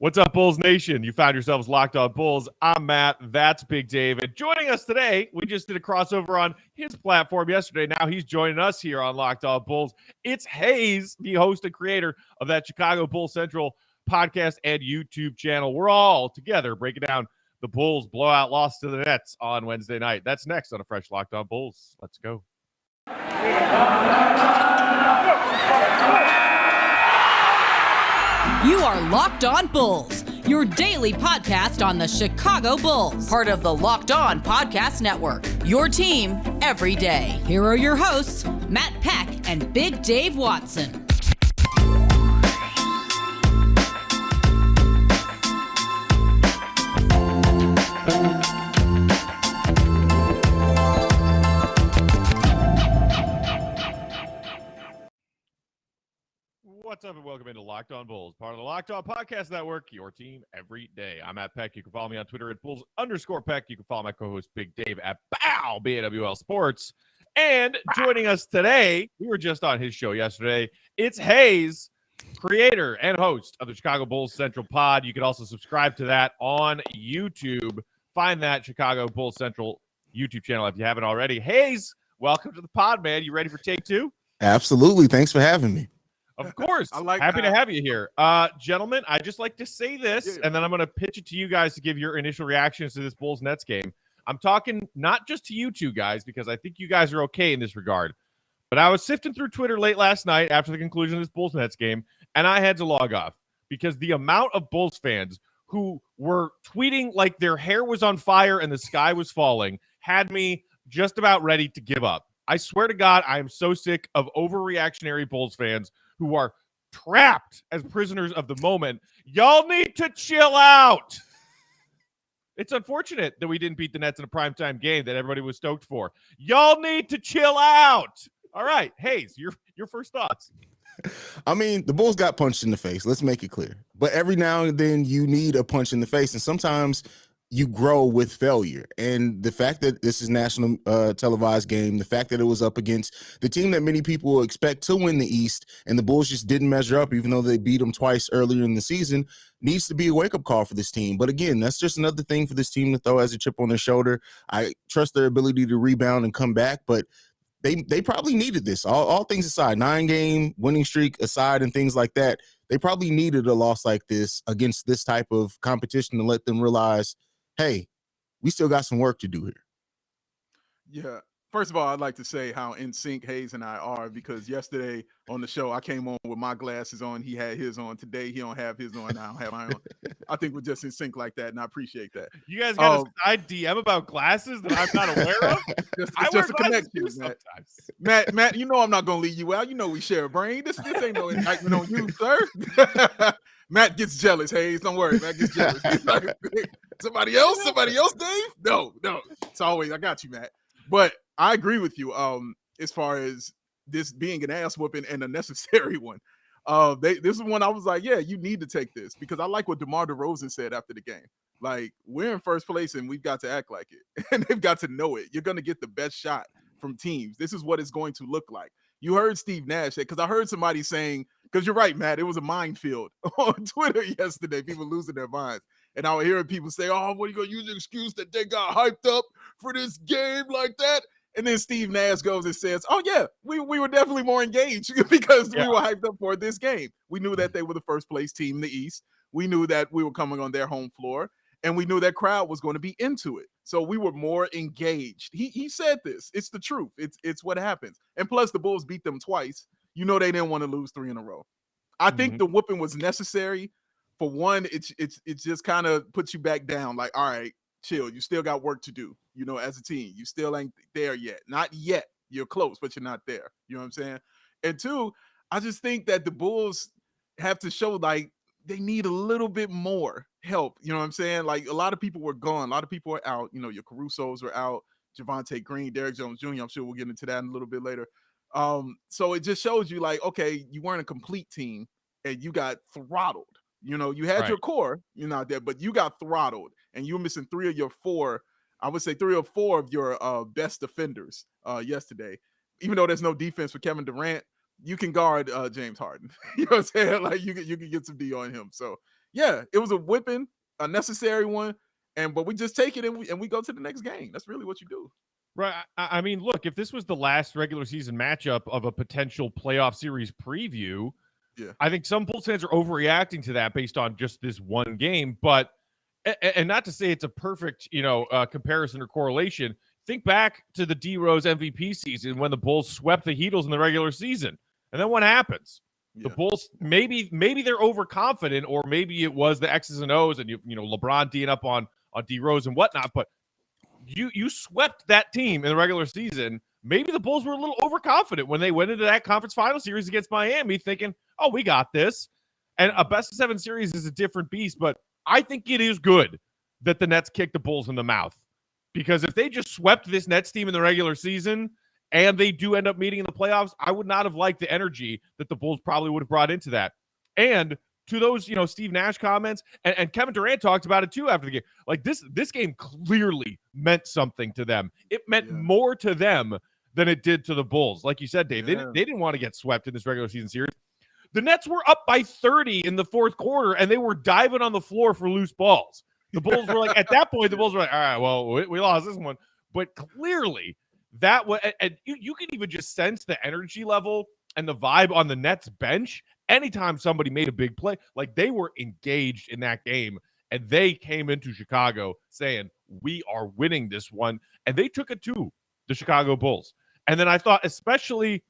What's up, Bulls Nation? You found yourselves locked on Bulls. I'm Matt. That's Big Dave. And joining us today, we just did a crossover on his platform yesterday. Now he's joining us here on Locked On Bulls. It's Haize, the host and creator of that Chicago Bulls Central podcast and YouTube channel. We're all together breaking down the Bulls' blowout loss to the Nets on Wednesday night. That's next on a fresh Locked On Bulls. Let's go. You are Locked On Bulls, your daily podcast on the Chicago Bulls, part of the Locked On Podcast Network, your team every day. Here are your hosts, Matt Peck and Big Dave Watson. What's up and welcome into Locked On Bulls, part of the Locked On Podcast Network, your team every day. I'm Matt Peck. You can follow me on Twitter at Bulls_Peck. You can follow my co-host Big Dave at BAWL Sports. And joining us today, we were just on his show yesterday, it's Haize, creator and host of the Chicago Bulls Central Pod. You can also subscribe to that on YouTube. Find that Chicago Bulls Central YouTube channel if you haven't already. Haize, welcome to the pod, man. You ready for take two? Absolutely. Thanks for having me. Of course. Happy to have you here. Gentlemen, I just like to say this, and then I'm going to pitch it to you guys to give your initial reactions to this Bulls-Nets game. I'm talking not just to you two guys, because I think you guys are okay in this regard, but I was sifting through Twitter late last night after the conclusion of this Bulls-Nets game, and I had to log off because the amount of Bulls fans who were tweeting like their hair was on fire and the sky was falling had me just about ready to give up. I swear to God, I am so sick of overreactionary Bulls fans who are trapped as prisoners of the moment. Y'all need to chill out. It's unfortunate that we didn't beat the Nets in a primetime game that everybody was stoked for. Y'all need to chill out. All right, Haize, your first thoughts. I mean, the Bulls got punched in the face. Let's make it clear. But every now and then you need a punch in the face, and sometimes you grow with failure. And the fact that this is national televised game, the fact that it was up against the team that many people expect to win the East, and the Bulls just didn't measure up, even though they beat them twice earlier in the season, needs to be a wake-up call for this team. But again, that's just another thing for this team to throw as a chip on their shoulder. I trust their ability to rebound and come back, but they probably needed this. All things aside, 9-game winning streak aside and things like that, they probably needed a loss like this against this type of competition to let them realize, hey, we still got some work to do here. Yeah. First of all, I'd like to say how in sync Haize and I are, because yesterday on the show, I came on with my glasses on. He had his on. Today, he don't have his on. I don't have mine on. I think we're just in sync like that, and I appreciate that. You guys got a side DM about glasses that I'm not aware of? It's just a connection, Matt, you know I'm not going to leave you out. You know we share a brain. This ain't no indictment on you, sir. Matt gets jealous, Haize. Don't worry. Matt gets jealous. He's like, somebody else, Dave? No. It's always, I got you, Matt. But I agree with you as far as this being an ass whooping and a necessary one. This is one I was like, yeah, you need to take this, because I like what DeMar DeRozan said after the game. Like, we're in first place and we've got to act like it. And they've got to know it. You're going to get the best shot from teams. This is what it's going to look like. You heard Steve Nash say, because I heard somebody saying, because you're right, Matt, it was a minefield on Twitter yesterday, people losing their minds. And I was hearing people say, oh, what are you going to use the excuse that they got hyped up for this game like that? And then Steve Nash goes and says, oh, yeah, we were definitely more engaged because we were hyped up for this game. We knew that they were the first place team in the East. We knew that we were coming on their home floor, and we knew that crowd was going to be into it. So we were more engaged. He said this. It's the truth. It's what happens. And plus, the Bulls beat them twice. You know they didn't want to lose 3 in a row. I think the whooping was necessary. For one, it just kind of puts you back down. Like, all right, chill. You still got work to do, as a team. You still ain't there yet. Not yet. You're close, but you're not there. You know what I'm saying? And two, I just think that the Bulls have to show, like, they need a little bit more help. You know what I'm saying? Like, a lot of people were gone. A lot of people are out. Your Carusos were out. Javonte Green, Derrick Jones Jr. I'm sure we'll get into that in a little bit later. So it just shows you, like, okay, you weren't a complete team and you got throttled. You had your core, you're not there, but you got throttled and you were missing 3 of your 4. I would say 3 or 4 of your best defenders yesterday. Even though there's no defense for Kevin Durant, you can guard James Harden. You know what I'm saying? Like, you can get some D on him. So Yeah, it was a whipping, a necessary one, but we just take it and we go to the next game. That's really what you do. Right. I mean, look, if this was the last regular season matchup of a potential playoff series preview, Yeah. I think some Bulls fans are overreacting to that based on just this one game. But, and not to say it's a perfect, comparison or correlation. Think back to the D Rose MVP season when the Bulls swept the Heatles in the regular season. And then what happens? The Bulls, maybe they're overconfident, or maybe it was the X's and O's and, LeBron D'ing up on D Rose and whatnot. But you swept that team in the regular season. Maybe the Bulls were a little overconfident when they went into that conference final series against Miami thinking, oh, we got this. And a best-of-7 series is a different beast, but I think it is good that the Nets kicked the Bulls in the mouth. Because if they just swept this Nets team in the regular season and they do end up meeting in the playoffs, I would not have liked the energy that the Bulls probably would have brought into that. And to those, Steve Nash comments, and Kevin Durant talked about it too after the game. Like this game clearly meant something to them. It meant more to them than it did to the Bulls. Like you said, Dave, they didn't want to get swept in this regular season series. The Nets were up by 30 in the fourth quarter, and they were diving on the floor for loose balls. The Bulls were like, at that point, the Bulls were like, all right, well, we lost this one. But clearly, that was, and you can even just sense the energy level and the vibe on the Nets bench. Anytime somebody made a big play, like they were engaged in that game, and they came into Chicago saying, we are winning this one. And they took it to the Chicago Bulls. And then I thought, especially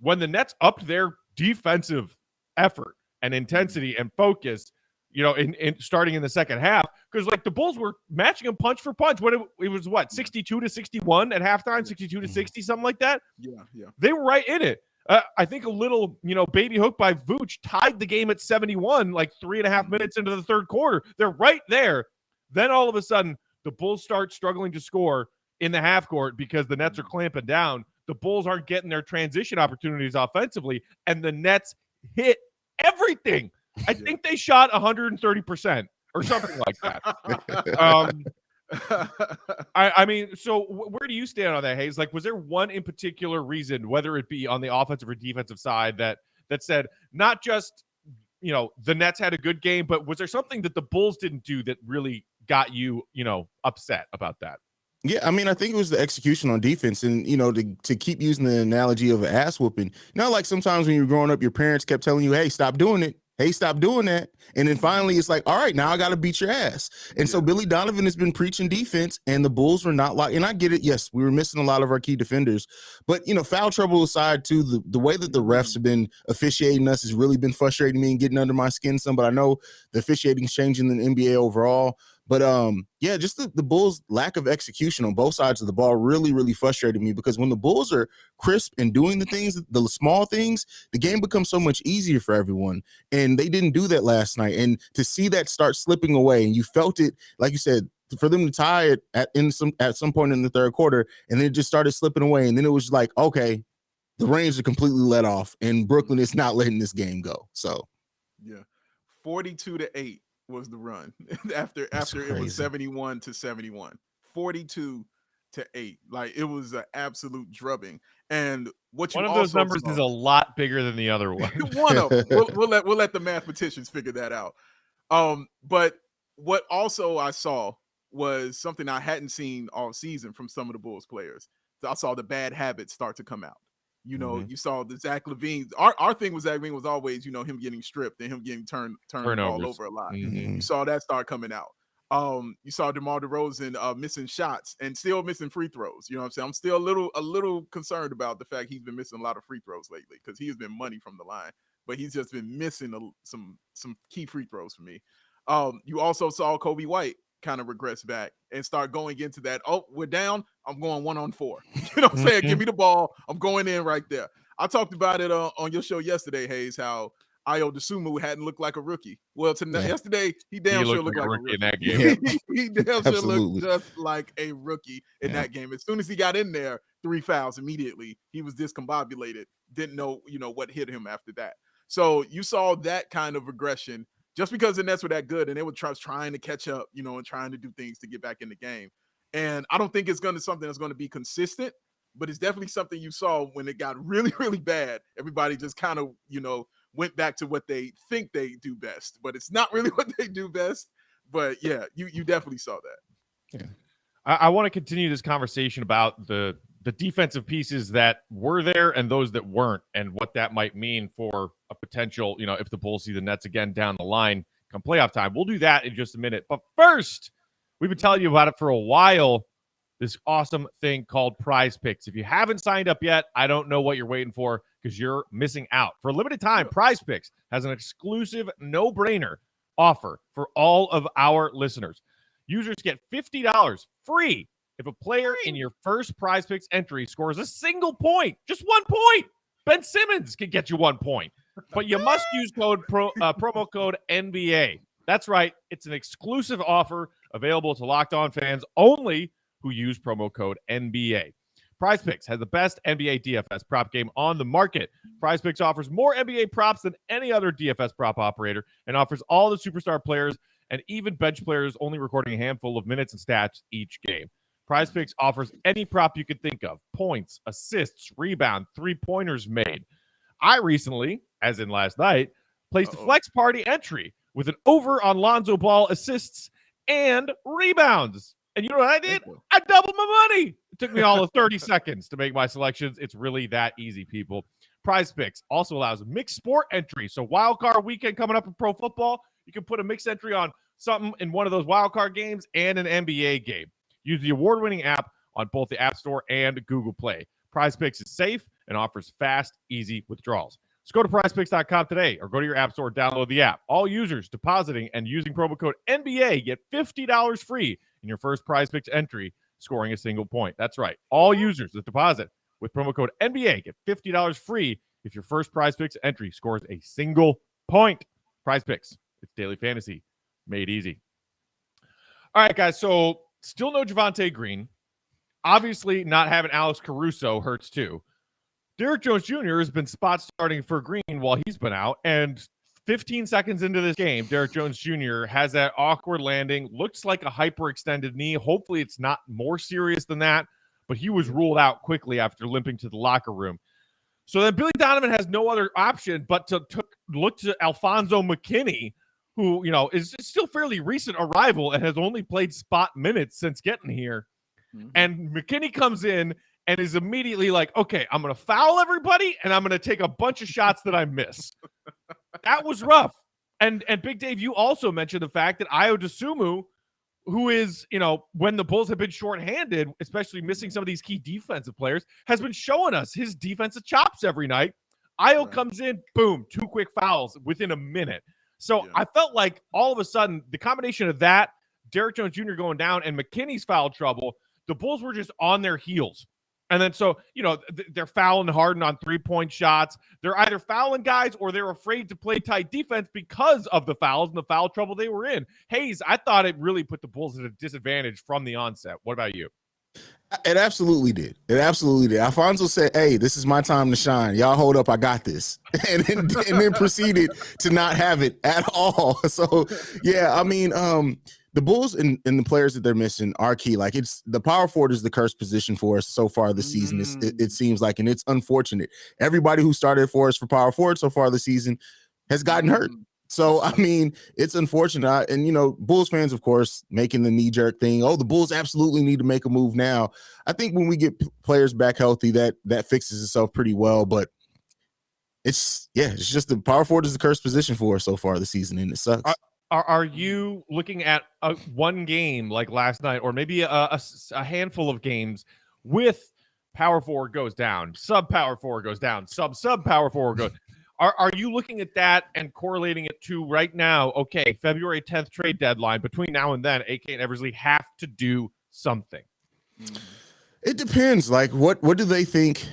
when the Nets upped their defensive effort and intensity and focus, in starting in the second half, because like the Bulls were matching them punch for punch when it was 62-61 at halftime, 62-60, something like that. Yeah. They were right in it. I think a little, baby hook by Vooch tied the game at 71, like 3.5 minutes into the third quarter. They're right there. Then all of a sudden, the Bulls start struggling to score in the half court because the Nets are clamping down. The Bulls aren't getting their transition opportunities offensively, and the Nets hit everything. I think they shot 130% or something like that. I mean, so where do you stand on that, Haize? Like, was there one in particular reason, whether it be on the offensive or defensive side, that said not just, the Nets had a good game, but was there something that the Bulls didn't do that really got you, upset about that? Yeah, I mean, I think it was the execution on defense, and to keep using the analogy of an ass whooping. Like sometimes when you're growing up, your parents kept telling you, "Hey, stop doing it. Hey, stop doing that." And then finally, it's like, all right, now I got to beat your ass. And so Billy Donovan has been preaching defense, and the Bulls were not like. And I get it. Yes, we were missing a lot of our key defenders, but foul trouble aside, too, the way that the refs have been officiating us has really been frustrating me and getting under my skin some. But I know the officiating is changing in the NBA overall. But just the Bulls' lack of execution on both sides of the ball really, really frustrated me, because when the Bulls are crisp and doing the things, the small things, the game becomes so much easier for everyone. And they didn't do that last night. And to see that start slipping away, and you felt it, like you said, for them to tie it at some point in the third quarter, and then it just started slipping away. And then it was like, okay, the reins are completely let off, and Brooklyn is not letting this game go. So, 42-8. Was the run after it was 71-71, 42-8. Like, it was an absolute drubbing. And what you one of those numbers is a lot bigger than the other one. One of them. We'll let the mathematicians figure that out. But what also I saw was something I hadn't seen all season from some of the Bulls players. So I saw the bad habits start to come out. You saw the Zach LaVine. Our thing with Zach LaVine was always, him getting stripped and him getting turned all over a lot. Mm-hmm. You saw that start coming out. You saw DeMar DeRozan missing shots and still missing free throws. You know what I'm saying? I'm still a little concerned about the fact he's been missing a lot of free throws lately, because he has been money from the line, but he's just been missing some key free throws for me. You also saw Kobe White kind of regress back and start going into that, oh, we're down, I'm going 1-on-4. You know what I'm saying? Give me the ball, I'm going in right there. I talked about it on your show yesterday, Haize, how Ayo Dosunmu hadn't looked like a rookie. Well, yesterday, he damn sure looked like a rookie in that game. He damn sure looked just like a rookie in that game. As soon as he got in there, 3 fouls immediately. He was discombobulated. Didn't know, what hit him after that. So you saw that kind of regression just because the Nets were that good, and they were trying to catch up, and trying to do things to get back in the game. And I don't think it's something that's going to be consistent, but it's definitely something you saw when it got really, really bad. Everybody just kind of, went back to what they think they do best, but it's not really what they do best. But yeah, you definitely saw that. Yeah. I want to continue this conversation about the defensive pieces that were there and those that weren't, and what that might mean for a potential, if the Bulls see the Nets again down the line come playoff time. We'll do that in just a minute. But first, we've been telling you about it for a while, this awesome thing called Prize Picks. If you haven't signed up yet, I don't know what you're waiting for, because you're missing out. For a limited time, Prize Picks has an exclusive no-brainer offer for all of our listeners. Users get $50 free if a player in your first Prize Picks entry scores a single point. Just 1 point. Ben Simmons can get you 1 point. But you must use promo code NBA. That's right. It's an exclusive offer available to Locked On fans only who use promo code NBA. Prize Picks has the best NBA DFS prop game on the market. Prize Picks offers more NBA props than any other DFS prop operator and offers all the superstar players and even bench players only recording a handful of minutes and stats each game. Prize Picks offers any prop you could think of: points, assists, rebound, three-pointers made. I recently, as in last night, placed a flex party entry with an over on Lonzo Ball assists and rebounds. And you know what I did? I doubled my money. It took me all of 30 seconds to make my selections. It's really that easy, people. Prize Picks also allows mixed sport entry. So wild card weekend coming up in pro football, you can put a mixed entry on something in one of those wild card games and an NBA game. Use the award-winning app on both the App Store and Google Play. Prize Picks is safe and offers fast, easy withdrawals. Just go to prizepicks.com today or go to your App Store and download the app. All users depositing and using promo code NBA get $50 free in your first Prize Picks entry, scoring a single point. That's right. All users that deposit with promo code NBA get $50 free if your first Prize Picks entry scores a single point. Prize Picks. It's daily fantasy made easy. All right, guys. So still no Javonte Green. Obviously, not having Alex Caruso hurts too. Derrick Jones Jr. has been spot starting for Green while he's been out, and 15 seconds into this game, Derrick Jones Jr. has that awkward landing. Looks like a hyperextended knee. Hopefully it's not more serious than that, but he was ruled out quickly after limping to the locker room. So then Billy Donovan has no other option but to look to Alfonso McKinney, who, is still fairly recent arrival and has only played spot minutes since getting here. Mm-hmm. And McKinney comes in and is immediately like, okay, I'm going to foul everybody, and I'm going to take a bunch of shots that I miss. That was rough. And Big Dave, you also mentioned the fact that Ayo Dosunmu, who is, when the Bulls have been shorthanded, especially missing some of these key defensive players, has been showing us his defensive chops every night. Ayo comes in, boom, 2 quick fouls within a minute. So I felt like all of a sudden, the combination of that, Derrick Jones Jr. going down, and McKinney's foul trouble, the Bulls were just on their heels. And then so, they're fouling Harden on 3-point shots. They're either fouling guys or they're afraid to play tight defense because of the fouls and the foul trouble they were in. Haize, I thought it really put the Bulls at a disadvantage from the onset. What about you? It absolutely did. It absolutely did. Alfonso said, hey, this is my time to shine. Y'all hold up. I got this. And then proceeded to not have it at all. So, yeah, I mean, the Bulls and the players that they're missing are key. Like, it's the power forward is the cursed position for us so far this season. It seems like, and it's unfortunate. Everybody who started for us for power forward so far this season has gotten hurt. So, I mean, it's unfortunate. And, Bulls fans, of course, making the knee-jerk thing. Oh, the Bulls absolutely need to make a move now. I think when we get players back healthy, that fixes itself pretty well. But it's just the power forward is the cursed position for us so far this season, and it sucks. Are you looking at one game like last night, or maybe a handful of games with power forward goes down, sub power forward goes down, sub power forward goes? Are you looking at that and correlating it to right now? Okay, February 10th trade deadline. Between now and then, AK and Eversley have to do something. It depends. Like, what do they think?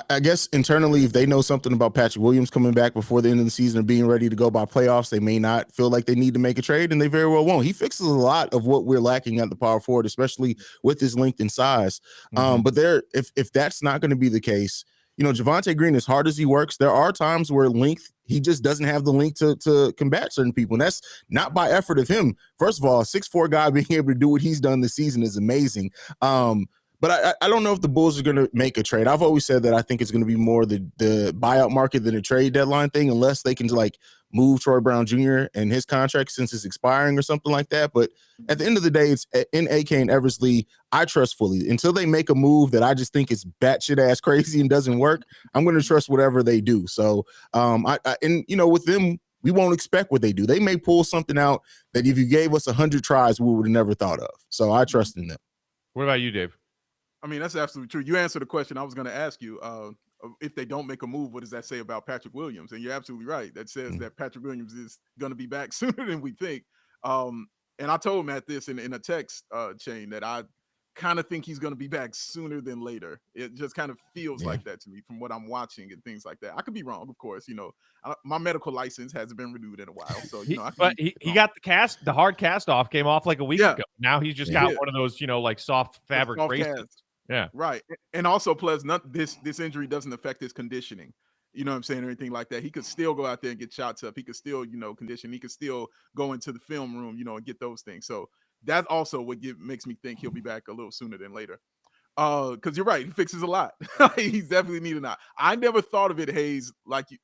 I guess internally, if they know something about Patrick Williams coming back before the end of the season or being ready to go by playoffs, they may not feel like they need to make a trade, and they very well won't. He fixes a lot of what we're lacking at the power forward, especially with his length and size. But if that's not going to be the case, Javonte Green, as hard as he works, there are times where he just doesn't have the length to combat certain people. And that's not by effort of him. First of all, a 6'4" guy being able to do what he's done this season is amazing. But I don't know if the Bulls are going to make a trade. I've always said that I think it's going to be more the buyout market than a trade deadline thing, unless they can like move Troy Brown Jr. and his contract since it's expiring or something like that. But at the end of the day, it's in AK and Eversley. I trust fully until they make a move that I just think is batshit ass crazy and doesn't work. I'm going to trust whatever they do. So, and you know, with them, we won't expect what they do. They may pull something out that if you gave us 100 tries, we would have never thought of. So I trust in them. What about you, Dave? I mean, that's absolutely true. You answered the question I was going to ask you. If they don't make a move, what does that say about Patrick Williams? And you're absolutely right. That says that Patrick Williams is going to be back sooner than we think. And I told Matt this in a text chain that I kind of think he's going to be back sooner than later. It just kind of feels like that to me from what I'm watching and things like that. I could be wrong, of course. You know, my medical license hasn't been renewed in a while, so you know. He got the hard cast off came off like a week ago. Now he's just got one of those, you know, like soft fabric bracelets. Yeah, right. And also, plus, this injury doesn't affect his conditioning. You know what I'm saying, or anything like that. He could still go out there and get shots up. He could still, you know, condition. He could still go into the film room, you know, and get those things. So that's also what makes me think he'll be back a little sooner than later. Because you're right, he fixes a lot. He's definitely needed that. I never thought of it, Haize,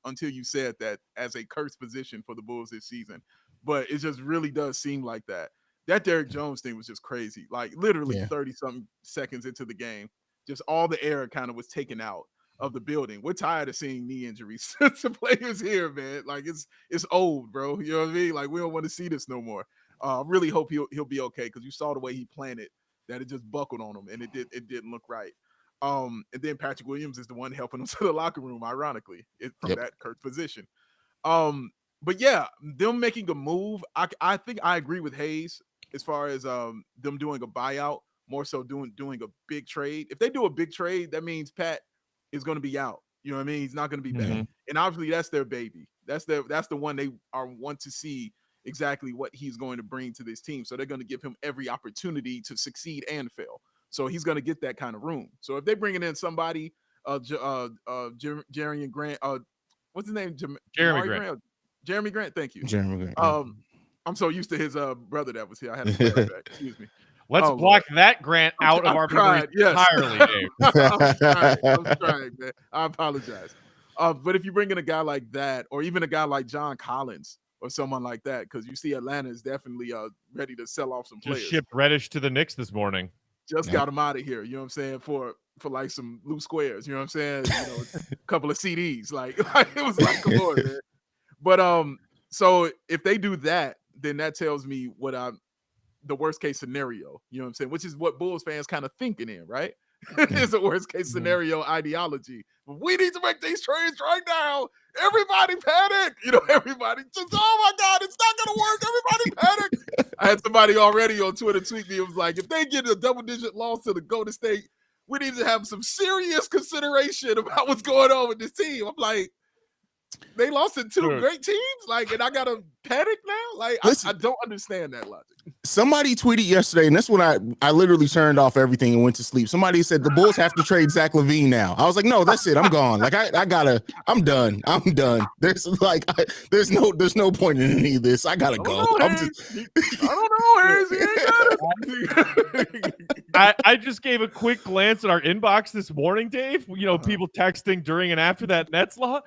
until you said that as a cursed position for the Bulls this season. But it just really does seem like that. That Derrick Jones thing was just crazy. Like literally 30-something seconds into the game, just all the air kind of was taken out of the building. We're tired of seeing knee injuries to players here, man. Like it's old, bro. You know what I mean? Like we don't want to see this no more. I really hope he'll be okay, because you saw the way he planted that it just buckled on him and it didn't look right. And then Patrick Williams is the one helping him to the locker room, ironically, from that Kurt position. But yeah, them making a move, I think I agree with Haize as far as them doing a buyout, more so doing a big trade. If they do a big trade, that means Pat is going to be out. You know what I mean? He's not going to be back. And obviously that's their baby. That's the one they want to see exactly what he's going to bring to this team. So they're going to give him every opportunity to succeed and fail. So he's going to get that kind of room. So if they're bringing in somebody, Jeremy Grant, what's his name? Jeremy Grant. Jeremy Grant. Thank you. Jeremy Grant. I'm so used to his brother that was here. I had to play that back. Excuse me. Let's block that Grant out of our memories entirely, Dave. I'm trying, man. I apologize. But if you bring in a guy like that, or even a guy like John Collins or someone like that, because you see Atlanta is definitely ready to sell off some players. Just shipped Reddish to the Knicks this morning. Just got him out of here. You know what I'm saying? For like some loose squares. You know what I'm saying? You know, a couple of CDs. Like it was like, come on, man. But so if they do that, then that tells me what the worst case scenario, you know what I'm saying? Which is what Bulls fans kind of thinking in, right? It's a worst case scenario ideology. We need to make these trades right now. Everybody panic. You know, everybody just, oh my God, it's not going to work. Everybody panic. I had somebody already on Twitter tweet me. It was like, if they get a double-digit loss to the Golden State, we need to have some serious consideration about what's going on with this team. I'm like, they lost to two great teams, like, and I gotta panic now. Like, I don't understand that logic. Somebody tweeted yesterday, and that's when I literally turned off everything and went to sleep. Somebody said the Bulls have to trade Zach LaVine now. I was like, no, that's it. I'm gone. Like, I'm done. There's no point in any of this. I gotta go. I don't know, Haize. I just gave a quick glance at our inbox this morning, Dave. You know, people texting during and after that Nets law.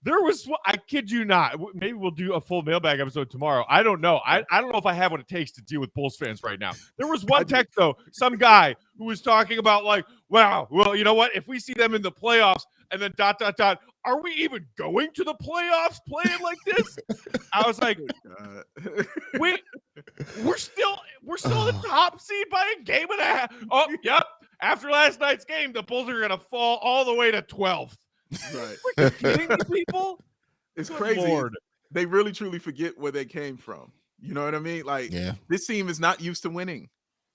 There was, I kid you not, maybe we'll do a full mailbag episode tomorrow. I don't know. I don't know if I have what it takes to deal with Bulls fans right now. There was one text, though, some guy who was talking about like, wow, well, you know what? If we see them in the playoffs and then ... are we even going to the playoffs playing like this? I was like, we're still the top seed by a game and a half. Oh, yep. After last night's game, the Bulls are going to fall all the way to 12th. Right. Are you kidding me, people? It's crazy. Lord. They really truly forget where they came from. You know what I mean? Like, this team is not used to winning.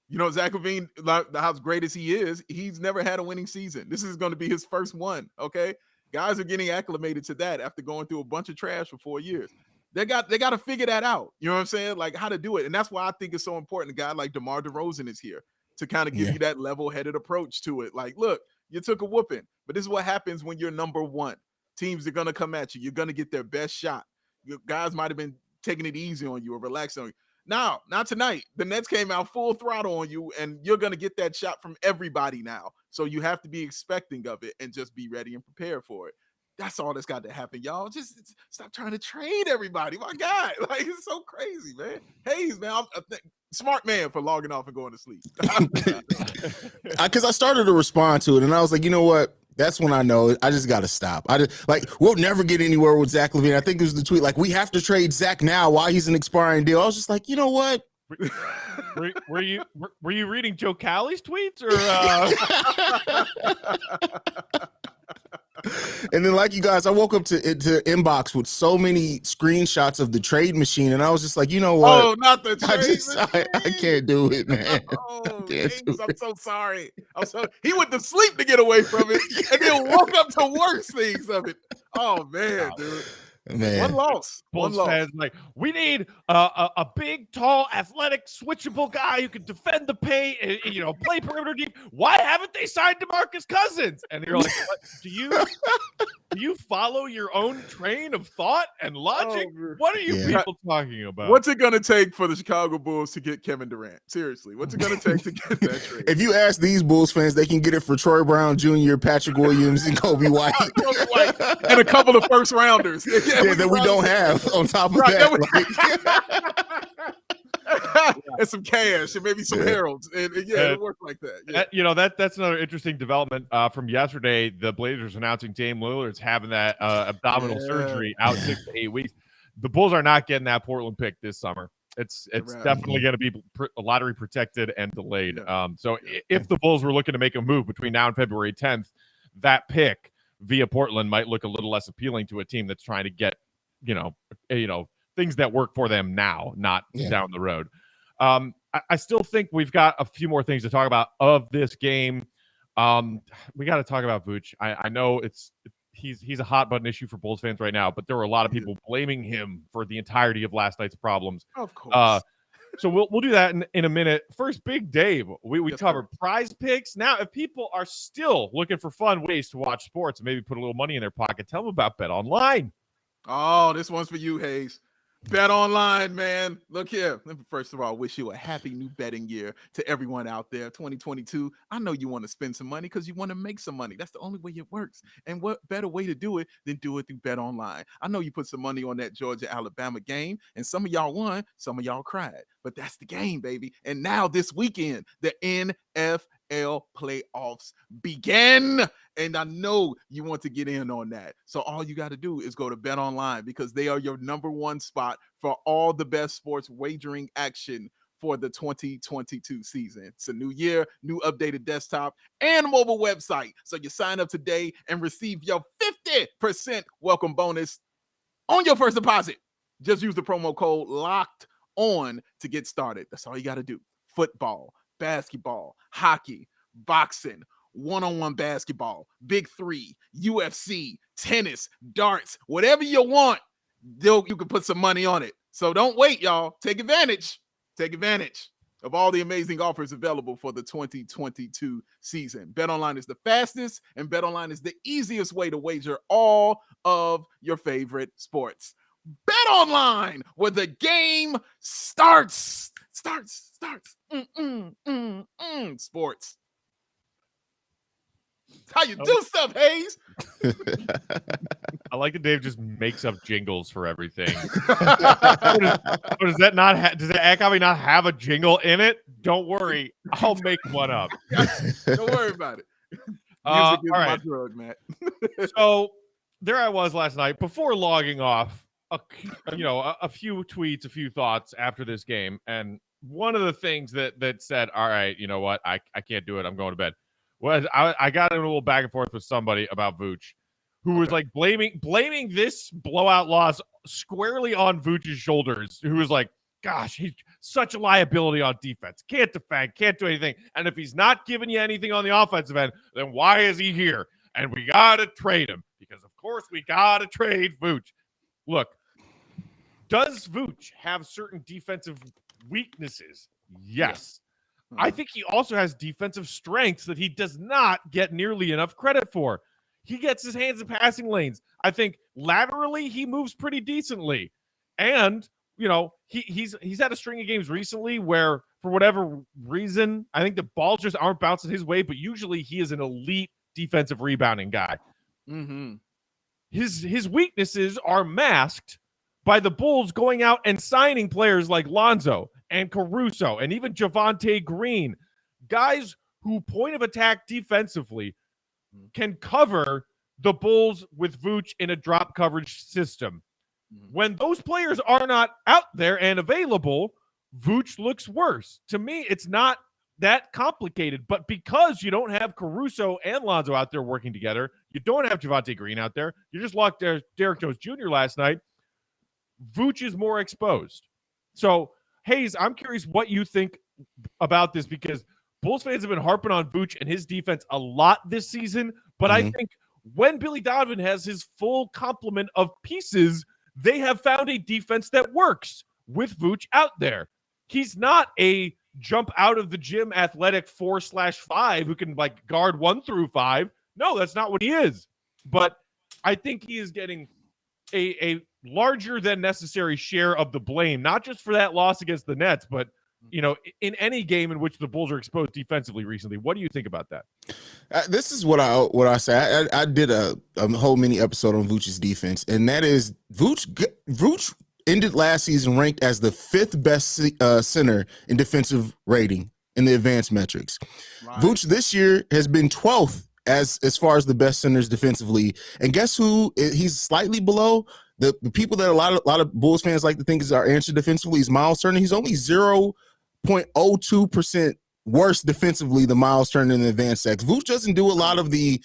You know, Zach LaVine, how great as he is, he's never had a winning season. This is going to be his first one. Okay, guys are getting acclimated to that after going through a bunch of trash for 4 years. They got to figure that out. You know what I'm saying? Like, how to do it. And that's why I think it's so important. A guy like DeMar DeRozan is here to kind of give you that level-headed approach to it. Like, look, you took a whooping, but this is what happens when you're number one. Teams are going to come at you. You're going to get their best shot. Your guys might have been taking it easy on you or relaxing on you. Now, not tonight. The Nets came out full throttle on you, and you're going to get that shot from everybody now. So you have to be expecting of it and just be ready and prepared for it. That's all that's got to happen, y'all. Just stop trying to trade everybody. My God, like it's so crazy, man. Haize, man, smart man for logging off and going to sleep. Because I started to respond to it, and I was like, you know what? That's when I know I just got to stop. We'll never get anywhere with Zach LaVine. I think there's the tweet like, we have to trade Zach now while he's an expiring deal. I was just like, you know what? Were you reading Joe Callie's tweets or? And then, like you guys, I woke up to inbox with so many screenshots of the trade machine, and I was just like, you know what? Oh, not the trade machine. I can't do it, man. Oh, I'm so sorry. He went to sleep to get away from it, and then woke up to worse things of it. Oh man, dude. Man. One loss. Fans like, we need a big, tall, athletic, switchable guy who can defend the paint, play perimeter deep. Why haven't they signed DeMarcus Cousins? And you're like, what? Do you follow your own train of thought and logic? What are you people talking about? What's it going to take for the Chicago Bulls to get Kevin Durant? Seriously, what's it going to take to get that trade? If you ask these Bulls fans, they can get it for Troy Brown Jr., Patrick Williams, and Kobe White. And a couple of first rounders. Yeah, that we don't have on top of that. And some cash and maybe some heralds. And it worked like that. Yeah. That's another interesting development from yesterday. The Blazers announcing Dame Lillard's having that abdominal surgery out 6 to 8 weeks. The Bulls are not getting that Portland pick this summer. It's definitely going to be lottery protected and delayed. So if the Bulls were looking to make a move between now and February 10th, that pick via Portland might look a little less appealing to a team that's trying to get things that work for them now, not down the road. I still think we've got a few more things to talk about of this game. We got to talk about Vooch. I know he's a hot button issue for Bulls fans right now, but there were a lot of people blaming him for the entirety of last night's problems. Of course. So we'll do that in a minute. First, Big Dave, we covered prize picks. Now, if people are still looking for fun ways to watch sports and maybe put a little money in their pocket, tell them about Bet Online. Oh, this one's for you, Haize. Bet Online, man. Look here. First of all, wish you a happy new betting year to everyone out there. 2022. I know you want to spend some money because you want to make some money. That's the only way it works. And what better way to do it than do it through Bet Online? I know you put some money on that Georgia-Alabama game, and some of y'all won, some of y'all cried. But that's the game, baby. And now this weekend, the NFL playoffs begin. And I know you want to get in on that. So all you got to do is go to Bet Online because they are your number one spot for all the best sports wagering action for the 2022 season. It's a new year, new updated desktop and mobile website. So you sign up today and receive your 50% welcome bonus on your first deposit. Just use the promo code LOCKED on to get started. That's all you got to do. Football, basketball, hockey, boxing, one-on-one basketball, big three, UFC, tennis, darts, whatever you want, you can put some money on it. So don't wait, y'all. Take advantage. Take advantage of all the amazing offers available for the 2022 season. BetOnline is the fastest, and BetOnline is the easiest way to wager all of your favorite sports. BetOnline, where the game starts. Sports. It's how you do stuff, Haize. I like that Dave just makes up jingles for everything. Does that actually not have a jingle in it? Don't worry, I'll make one up. Don't worry about it. All Music is my drug, Matt. So there I was last night before logging off. A few tweets, a few thoughts after this game, and one of the things that said, "All right, you know what? I can't do it. I'm going to bed." Was I got in a little back and forth with somebody about Vooch, who was like blaming this blowout loss squarely on Vooch's shoulders, who was like, gosh, he's such a liability on defense. Can't defend, can't do anything. And if he's not giving you anything on the offensive end, then why is he here? And we got to trade him because, of course, we got to trade Vooch. Look, does Vooch have certain defensive weaknesses? Yes. I think he also has defensive strengths that he does not get nearly enough credit for. He gets his hands in passing lanes. I think laterally he moves pretty decently. And, he's had a string of games recently where, for whatever reason, I think the balls just aren't bouncing his way, but usually he is an elite defensive rebounding guy. Mm-hmm. His weaknesses are masked by the Bulls going out and signing players like Lonzo and Caruso and even Javonte Green, guys who point of attack defensively can cover the Bulls with Vooch in a drop coverage system. When those players are not out there and available, Vooch looks worse. To me, it's not that complicated, but because you don't have Caruso and Lonzo out there working together, you don't have Javonte Green out there, you just locked Derrick Jones Jr. last night, Vooch is more exposed. So, Haize, I'm curious what you think about this, because Bulls fans have been harping on Vooch and his defense a lot this season, but I think when Billy Donovan has his full complement of pieces, they have found a defense that works with Vooch out there. He's not a jump out of the gym athletic 4/5 who can like guard 1 through 5. No, that's not what he is. But I think he is getting a larger than necessary share of the blame, not just for that loss against the Nets, but in any game in which the Bulls are exposed defensively recently. What do you think about that? This is what I say. I did a whole mini episode on Vooch's defense, and that is Vooch ended last season ranked as the 5th best center in defensive rating in the advanced metrics. Right. Vooch this year has been 12th as far as the best centers defensively, and guess who he's slightly below? The people that a lot of Bulls fans like to think is our answer defensively is Miles Turner. He's only 0.02% worse defensively than Miles Turner in the advanced stats. Vooch doesn't do a lot of the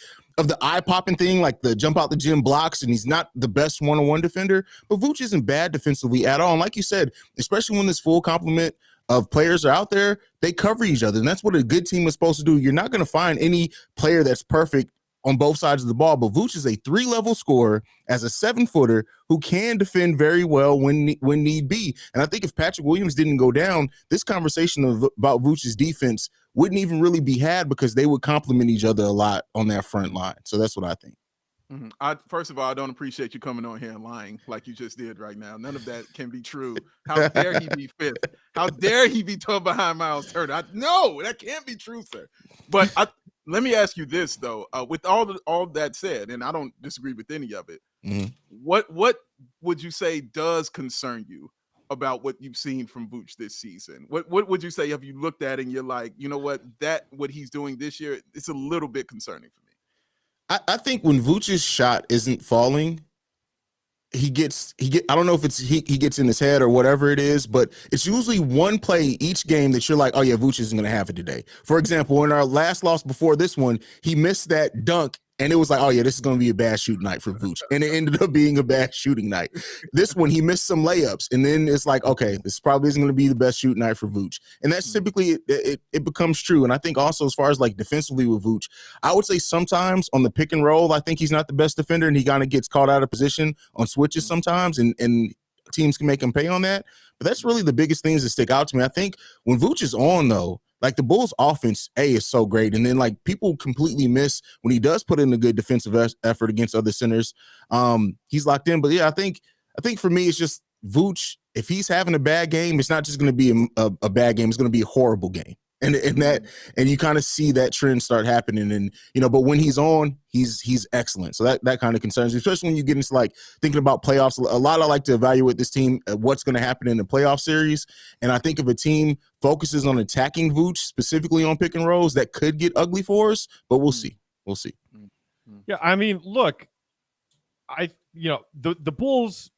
eye-popping thing, like the jump out the gym blocks, and he's not the best one-on-one defender, but Vooch isn't bad defensively at all. And like you said, especially when this full complement of players are out there, they cover each other, and that's what a good team is supposed to do. You're not going to find any player that's perfect on both sides of the ball, but Vooch is a 3-level scorer as a 7-footer who can defend very well when need be. And I think if Patrick Williams didn't go down, this conversation about Vooch's defense wouldn't even really be had, because they would complement each other a lot on that front line. So that's what I think. First of all, I don't appreciate you coming on here and lying like you just did right now. None of that can be true. How dare he be 5th? How dare he be tough behind Miles Turner? No, that can't be true, sir. But let me ask you this, though. With all that said, and I don't disagree with any of it, what would you say does concern you about what you've seen from Vooch this season? What would you say have you looked at and you're like, you know what he's doing this year, it's a little bit concerning for me? I think when Vooch's shot isn't falling, he gets I don't know if it's he gets in his head or whatever it is, but it's usually one play each game that you're like, oh yeah, Vooch isn't going to have it today. For example, in our last loss before this one, he missed that dunk, and it was like, oh yeah, this is going to be a bad shooting night for Vooch, and it ended up being a bad shooting night. This one, he missed some layups, and then it's like, okay, this probably isn't going to be the best shooting night for Vooch, and that's typically it becomes true. And I think also as far as like defensively with Vooch, I would say sometimes on the pick and roll, I think he's not the best defender, and he kind of gets caught out of position on switches sometimes, and teams can make him pay on that. But that's really the biggest things that stick out to me. I think when Vooch is on, though, like the Bulls offense, is so great. And then like people completely miss when he does put in a good defensive effort against other centers. He's locked in. But yeah, I think for me, it's just Vooch. If he's having a bad game, it's not just going to be a bad game. It's going to be a horrible game. And you kind of see that trend start happening. And, but when he's on, he's excellent. So that kind of concerns me, especially when you get into like thinking about playoffs. A lot I like to evaluate this team, what's going to happen in the playoff series. And I think if a team focuses on attacking Vooch, specifically on pick and rolls, that could get ugly for us, but we'll see. We'll see. Yeah. I mean, look, the Bulls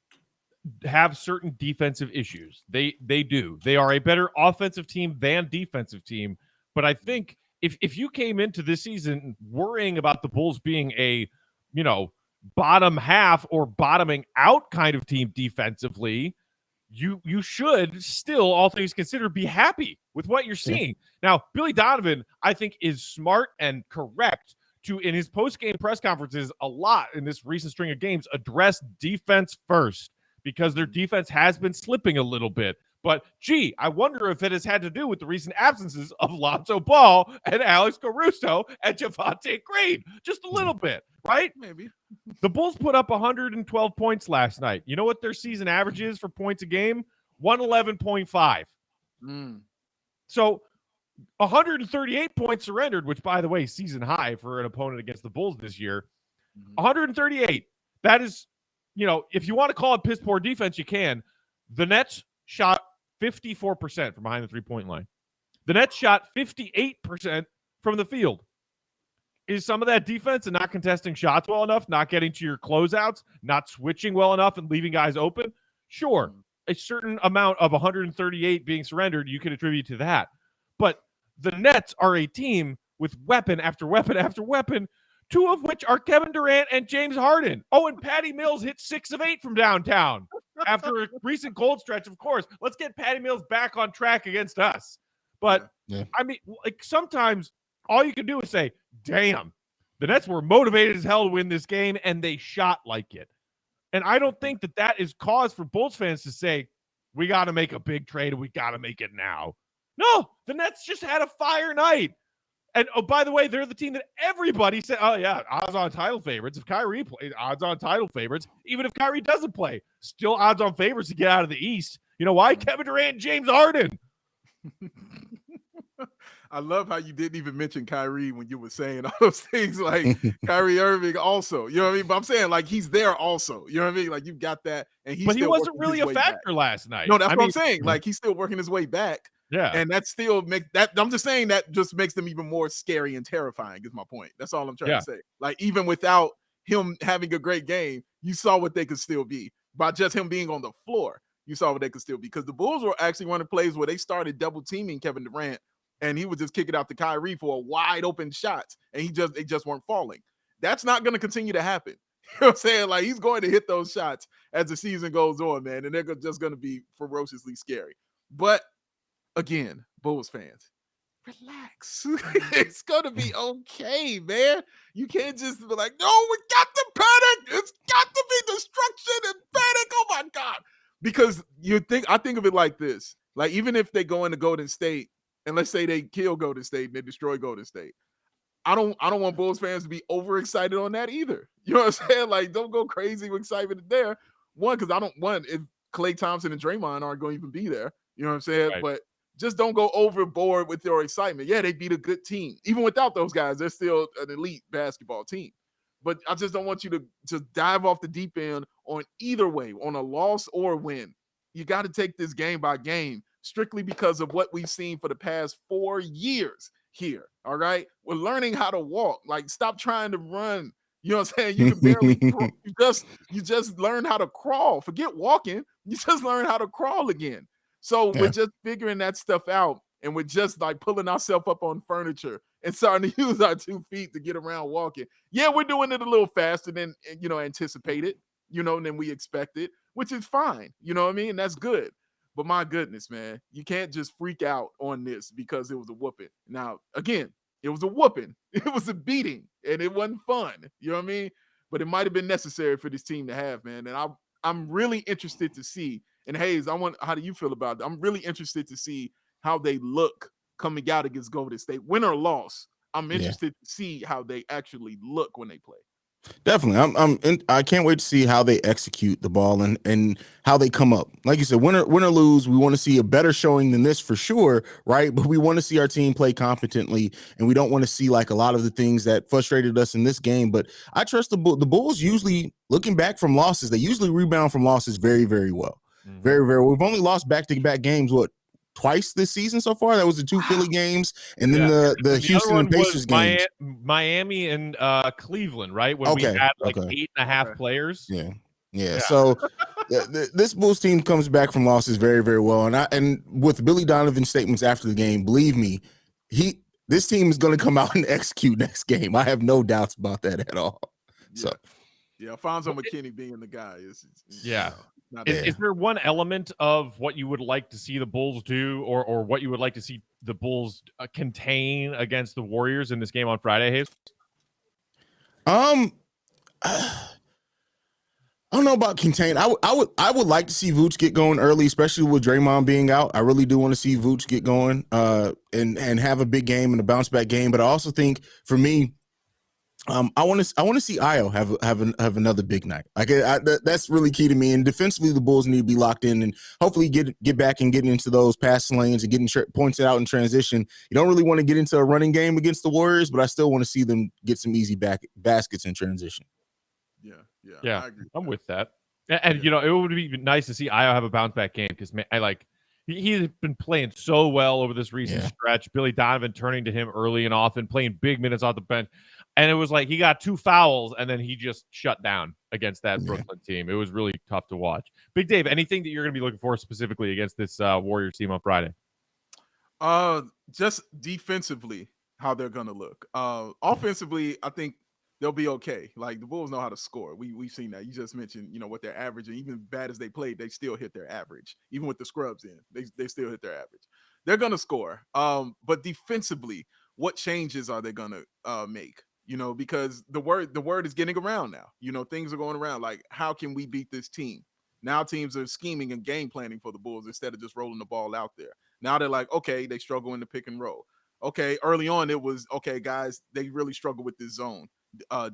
have certain defensive issues. They do. They are a better offensive team than defensive team. But I think if you came into this season worrying about the Bulls being a, bottom half or bottoming out kind of team defensively, you should still, all things considered, be happy with what you're seeing. Now, Billy Donovan, I think, is smart and correct to, in his post-game press conferences a lot in this recent string of games, address defense first, because their defense has been slipping a little bit. But, I wonder if it has had to do with the recent absences of Lonzo Ball and Alex Caruso and Javonte Green. Just a little bit, right? Maybe. The Bulls put up 112 points last night. You know what their season average is for points a game? 111.5. So 138 points surrendered, which, by the way, season high for an opponent against the Bulls this year. 138. That is, if you want to call it piss poor defense, you can. The Nets shot 54% from behind the three-point line. The Nets shot 58% from the field. Is some of that defense and not contesting shots well enough, not getting to your closeouts, not switching well enough and leaving guys open? Sure. A certain amount of 138 being surrendered, you can attribute to that. But the Nets are a team with weapon after weapon after weapon, two of which are Kevin Durant and James Harden. Oh, and Patty Mills hit 6 of 8 from downtown after a recent cold stretch, of course. Let's get Patty Mills back on track against us. But, I mean, like, sometimes all you can do is say, damn, the Nets were motivated as hell to win this game, and they shot like it. And I don't think that is cause for Bulls fans to say, we got to make a big trade and we got to make it now. No, the Nets just had a fire night. And, oh, by the way, they're the team that everybody said, oh, yeah, odds-on title favorites. If Kyrie plays, odds-on title favorites. Even if Kyrie doesn't play, still odds-on favorites to get out of the East. You know why? Kevin Durant and James Harden. I love how you didn't even mention Kyrie when you were saying all those things, like Kyrie Irving also. You know what I mean? But I'm saying, like, he's there also. You know what I mean? Like, you've got that. And he wasn't really a factor last night. No, that's what I'm saying. Like, he's still working his way back. Yeah. And that still makes that, I'm just saying that just makes them even more scary and terrifying is my point. That's all I'm trying to say. Like, even without him having a great game, you saw what they could still be. By just him being on the floor, you saw what they could still be. Because the Bulls were actually running plays where they started double teaming Kevin Durant, and he would just kick it out to Kyrie for a wide open shot, and they just weren't falling. That's not going to continue to happen. You know what I'm saying? Like, he's going to hit those shots as the season goes on, man, and they're just going to be ferociously scary. But again, Bulls fans, relax. It's going to be okay, man. You can't just be like, no, we got to panic. It's got to be destruction and panic. Oh my God. Because I think of it like this. Like, even if they go into Golden State, and let's say they kill Golden State and they destroy Golden State, I don't want Bulls fans to be overexcited on that either. You know what I'm saying? Like, don't go crazy with excitement there. Because if Klay Thompson and Draymond aren't going to even be there. You know what I'm saying? Right. But just don't go overboard with your excitement. Yeah, they beat a good team. Even without those guys, they're still an elite basketball team. But I just don't want you to dive off the deep end on either way, on a loss or a win. You got to take this game by game, strictly because of what we've seen for the past 4 years here. All right. We're learning how to walk. Like, stop trying to run. You know what I'm saying? You can barely you just learn how to crawl. Forget walking. You just learn how to crawl again. So we're just figuring that stuff out, and we're just like pulling ourselves up on furniture and starting to use our 2 feet to get around walking. Yeah, we're doing it a little faster than anticipated, than we expected, which is fine. You know what I mean? That's good. But my goodness, man, you can't just freak out on this because it was a whooping. Now, again, it was a whooping. It was a beating, and it wasn't fun. You know what I mean? But it might have been necessary for this team to have, man. And I'm really interested to see. And Haize, how do you feel about it? I'm really interested to see how they look coming out against Golden State. Win or loss, I'm interested to see how they actually look when they play. Definitely. I can't wait to see how they execute the ball and how they come up. Like you said, win or lose, we want to see a better showing than this for sure, right? But we want to see our team play competently, and we don't want to see like a lot of the things that frustrated us in this game. But I trust the Bulls usually, looking back from losses, they usually rebound from losses very, very well. Mm-hmm. Very, very well. We've only lost back-to-back games, twice this season so far. That was the 2 Philly games, and then the Houston and Pacers games. Miami and Cleveland, right? When we had 8.5 players. Yeah. So this Bulls team comes back from losses very, very well. And with Billy Donovan's statements after the game, believe me, this team is going to come out and execute next game. I have no doubts about that at all. Yeah. So Alfonso McKinney being the guy is Is there one element of what you would like to see the Bulls do or what you would like to see the Bulls contain against the Warriors in this game on Friday, Haize? I don't know about contain. I would like to see Vooch get going early, especially with Draymond being out. I really do want to see Vooch get going and have a big game and a bounce back game. But I also think for me, I want to see Io have another big night. Like that's really key to me. And defensively, the Bulls need to be locked in and hopefully get back and getting into those passing lanes and getting points out in transition. You don't really want to get into a running game against the Warriors, but I still want to see them get some easy baskets in transition. Yeah. I agree. I'm with that. And you know, it would be nice to see Io have a bounce back game because he's been playing so well over this recent stretch. Billy Donovan turning to him early and often, playing big minutes off the bench. And it was like he got 2 fouls and then he just shut down against that Brooklyn team. It was really tough to watch. Big Dave, anything that you're going to be looking for specifically against this Warriors team on Friday? Just defensively, how they're going to look. Offensively, I think they'll be okay. Like the Bulls know how to score. We've seen that. You just mentioned, what they're averaging. Even bad as they played, they still hit their average. Even with the scrubs in, they still hit their average. They're gonna score. But defensively, what changes are they gonna make? Because the word is getting around now. Things are going around. Like, how can we beat this team? Now teams are scheming and game planning for the Bulls instead of just rolling the ball out there. Now they're like, okay, they struggle in the pick and roll. Okay, early on it was, okay, guys, they really struggle with this zone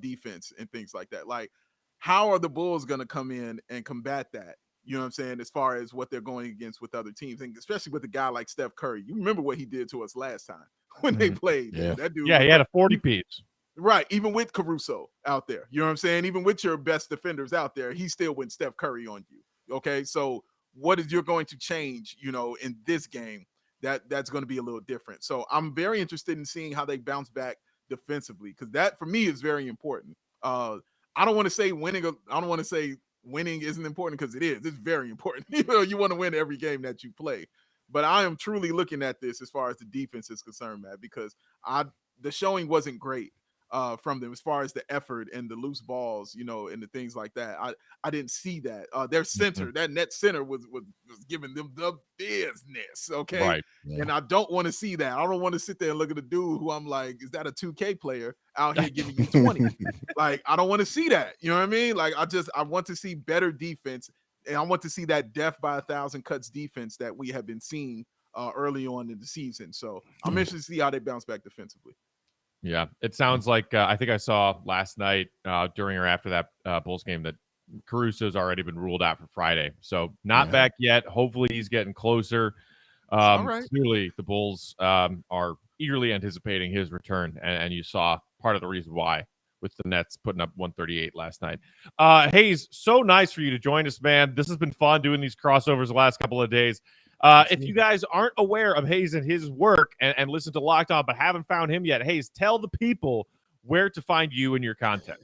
defense and things like that. Like, how are the Bulls going to come in and combat that? You know what I'm saying? As far as what they're going against with other teams, and especially with a guy like Steph Curry. You remember what he did to us last time when they played. Yeah. That dude. Yeah, he had a 40-piece. Right. Even with Caruso out there, you know what I'm saying? Even with your best defenders out there, he still went Steph Curry on you. Okay. So what is you're going to change, in this game that's going to be a little different. So I'm very interested in seeing how they bounce back defensively, because that for me is very important. I don't want to say winning. I don't want to say winning isn't important, because it is. It's very important. You want to win every game that you play. But I am truly looking at this as far as the defense is concerned, Matt, because the showing wasn't great from them as far as the effort and the loose balls, and the things like that. I didn't see that. Their center, that net center was giving them the business, okay? Right. Yeah. And I don't want to see that. I don't want to sit there and look at a dude who I'm like, is that a 2K player out here giving you 20? Like, I don't want to see that. You know what I mean? Like, I want to see better defense, and I want to see that death by 1,000 cuts defense that we have been seeing early on in the season. So I'm interested to see how they bounce back defensively. Yeah, it sounds like I think I saw last night during or after that Bulls game that Caruso's already been ruled out for Friday. So not back yet. Hopefully he's getting closer. All right. Clearly the Bulls are eagerly anticipating his return, and you saw part of the reason why with the Nets putting up 138 last night. Haize, so nice for you to join us, man. This has been fun doing these crossovers the last couple of days. If you guys aren't aware of Haize and his work and listen to Locked On but haven't found him yet, Haize, tell the people where to find you and your content.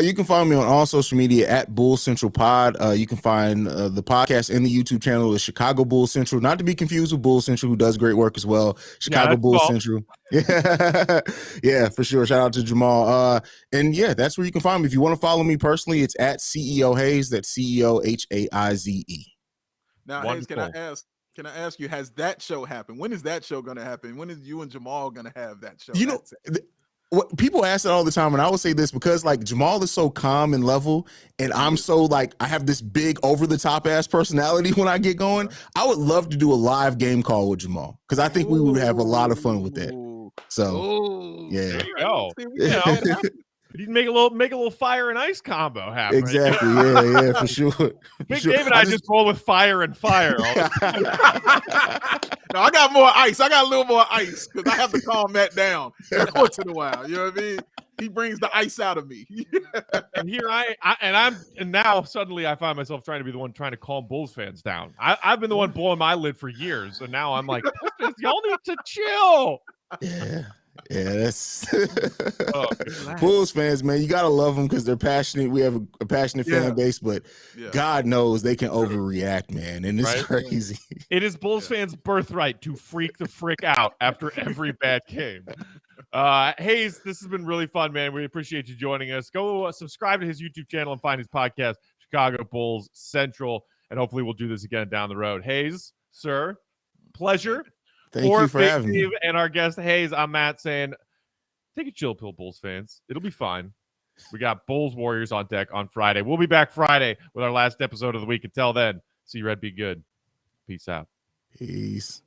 You can find me on all social media at Bulls Central Pod. You can find the podcast and the YouTube channel of Chicago Bulls Central, not to be confused with Bulls Central, who does great work as well. Chicago Bulls Central. Yeah, for sure. Shout out to Jamal. And yeah, that's where you can find me. If you want to follow me personally, it's at CEO Haize. That's CEO Haize. Now, Haize, can I ask you, has that show happened? When is that show going to happen? When is you and Jamal going to have that show? What people ask it all the time, and I would say this because like Jamal is so calm and level, and I'm so like I have this big over the top ass personality when I get going. I would love to do a live game call with Jamal because I think we would have a lot of fun with that. So yeah, there you go. You can make a little fire and ice combo happen. Exactly. Yeah, for sure. Big Dave and I just roll with fire and fire. All the No, I got more ice. I got a little more ice because I have to calm that down every once in a while. You know what I mean? He brings the ice out of me. And here and now suddenly I find myself trying to be the one trying to calm Bulls fans down. I've been the one blowing my lid for years, and now I'm like, y'all need to chill. Yeah, that's Bulls fans, man. You gotta love them because they're passionate. We have a passionate fan base, but God knows they can overreact, man, and it's crazy. It is Bulls fans' birthright to freak the frick out after every bad game. Haize, this has been really fun, man. We appreciate you joining us. Go subscribe to his YouTube channel and find his podcast, Chicago Bulls Central, and hopefully we'll do this again down the road. Haize, sir, pleasure. Thank you for having me. And our guest, Haize, I'm Matt saying, take a chill pill, Bulls fans. It'll be fine. We got Bulls Warriors on deck on Friday. We'll be back Friday with our last episode of the week. Until then, see Red be good. Peace out. Peace.